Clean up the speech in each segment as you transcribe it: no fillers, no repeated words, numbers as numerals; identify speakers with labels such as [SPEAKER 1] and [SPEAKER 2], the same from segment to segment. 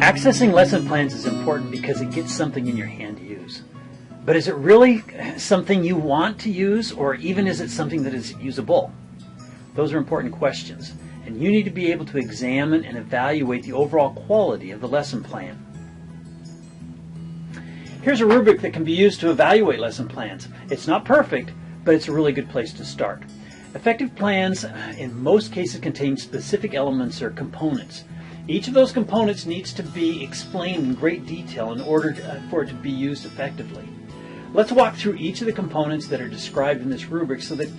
[SPEAKER 1] Accessing lesson plans is important because it gets something in your hand to use. But is it really something you want to use, or even is it something that is usable? Those are important questions, and you need to be able to examine and evaluate the overall quality of the lesson plan. Here's a rubric that can be used to evaluate lesson plans. It's not perfect, but it's a really good place to start. Effective plans in most cases contain specific elements or components. Each of those components needs to be explained in great detail in order for it to be used effectively. Let's walk through each of the components that are described in this rubric so that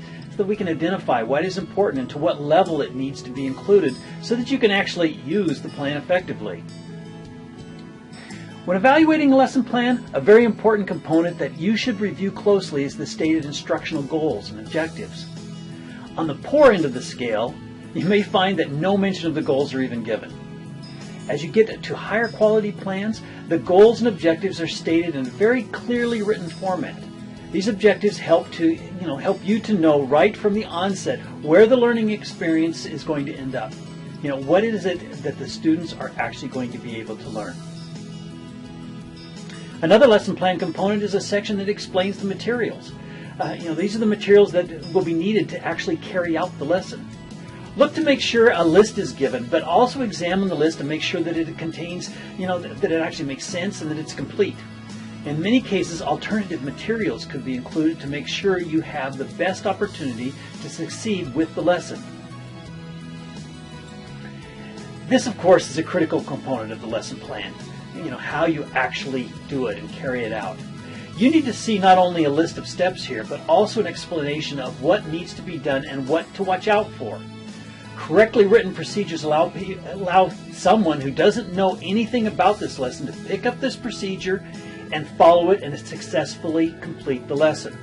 [SPEAKER 1] we can identify what is important and to what level it needs to be included so that you can actually use the plan effectively. When evaluating a lesson plan, a very important component that you should review closely is the stated instructional goals and objectives. On the poor end of the scale, you may find that no mention of the goals are even given. As you get to higher quality plans, the goals and objectives are stated in a very clearly written format. These objectives help you to know right from the onset where the learning experience is going to end up. What is it that the students are actually going to be able to learn? Another lesson plan component is a section that explains the materials. These are the materials that will be needed to actually carry out the lesson. Look to make sure a list is given, but also examine the list and make sure that it contains, that it actually makes sense and that it's complete. In many cases, alternative materials could be included to make sure you have the best opportunity to succeed with the lesson. This, of course, is a critical component of the lesson plan, how you actually do it and carry it out. You need to see not only a list of steps here, but also an explanation of what needs to be done and what to watch out for. Correctly written procedures allow someone who doesn't know anything about this lesson to pick up this procedure and follow it and successfully complete the lesson.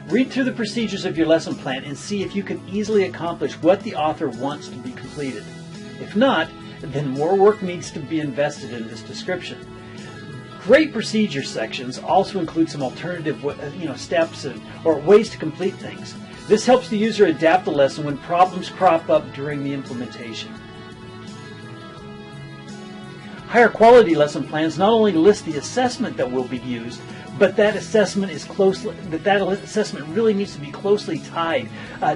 [SPEAKER 1] Read through the procedures of your lesson plan and see if you can easily accomplish what the author wants to be completed. If not, then more work needs to be invested in this description. Great procedure sections also include some alternative steps or ways to complete things. This helps the user adapt the lesson when problems crop up during the implementation. Higher quality lesson plans not only list the assessment that will be used, but that assessment really needs to be closely tied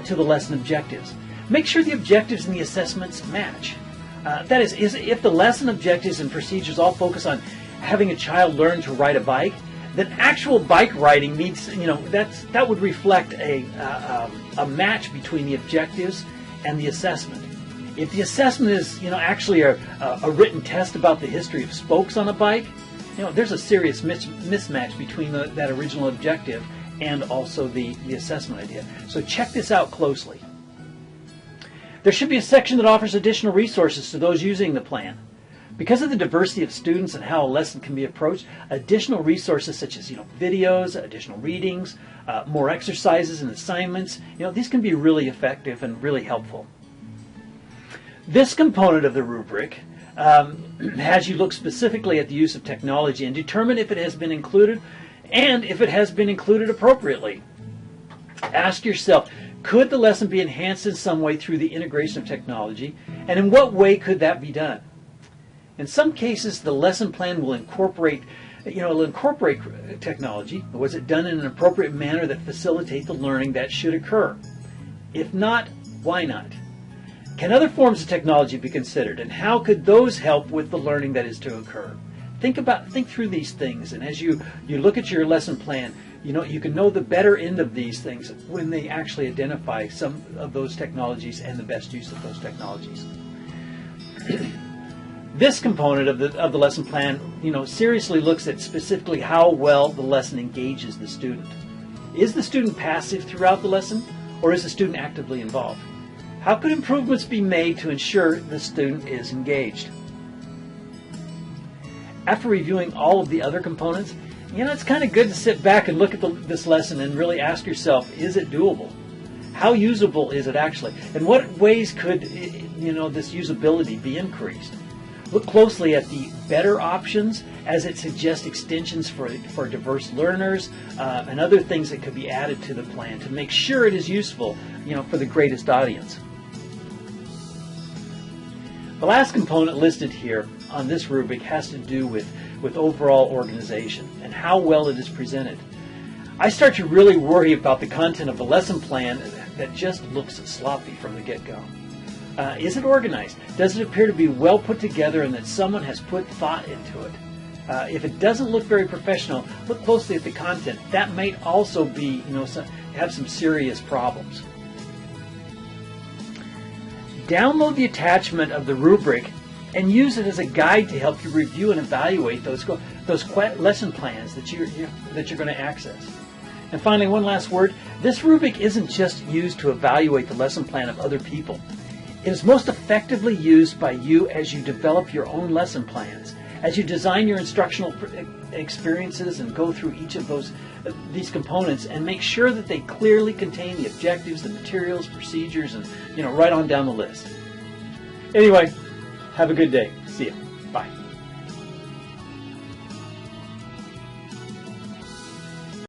[SPEAKER 1] to the lesson objectives. Make sure the objectives and the assessments match. That is, if the lesson objectives and procedures all focus on having a child learn to ride a bike, then actual bike riding needs, that would reflect a match between the objectives and the assessment. If the assessment is, actually a written test about the history of spokes on a bike, there's a serious mismatch between that original objective and also the assessment idea. So check this out closely. There should be a section that offers additional resources to those using the plan. Because of the diversity of students and how a lesson can be approached, additional resources such as videos, additional readings, more exercises and assignments, these can be really effective and really helpful. This component of the rubric has you look specifically at the use of technology and determine if it has been included and if it has been included appropriately. Ask yourself, could the lesson be enhanced in some way through the integration of technology, and in what way could that be done? In some cases, the lesson plan will incorporate technology. Was it done in an appropriate manner that facilitates the learning that should occur? If not, why not? Can other forms of technology be considered, and how could those help with the learning that is to occur? Think through these things, and as you look at your lesson plan, you can know the better end of these things when they actually identify some of those technologies and the best use of those technologies. This component of the lesson plan, seriously looks at specifically how well the lesson engages the student. Is the student passive throughout the lesson, or is the student actively involved? How could improvements be made to ensure the student is engaged? After reviewing all of the other components, it's kind of good to sit back and look at this lesson and really ask yourself, is it doable? How usable is it actually? In what ways could this usability be increased? Look closely at the better options as it suggests extensions for diverse learners and other things that could be added to the plan to make sure it is useful for the greatest audience. The last component listed here on this rubric has to do with overall organization and how well it is presented. I start to really worry about the content of the lesson plan that just looks sloppy from the get-go. Is it organized? Does it appear to be well put together and that someone has put thought into it? If it doesn't look very professional, look closely at the content. That may also be, have some serious problems. Download the attachment of the rubric and use it as a guide to help you review and evaluate those lesson plans that you're going to access. And finally, one last word. This rubric isn't just used to evaluate the lesson plan of other people. It is most effectively used by you as you develop your own lesson plans, as you design your instructional experiences and go through each of these components and make sure that they clearly contain the objectives, the materials, procedures, and right on down the list. Anyway, have a good day. See ya. Bye.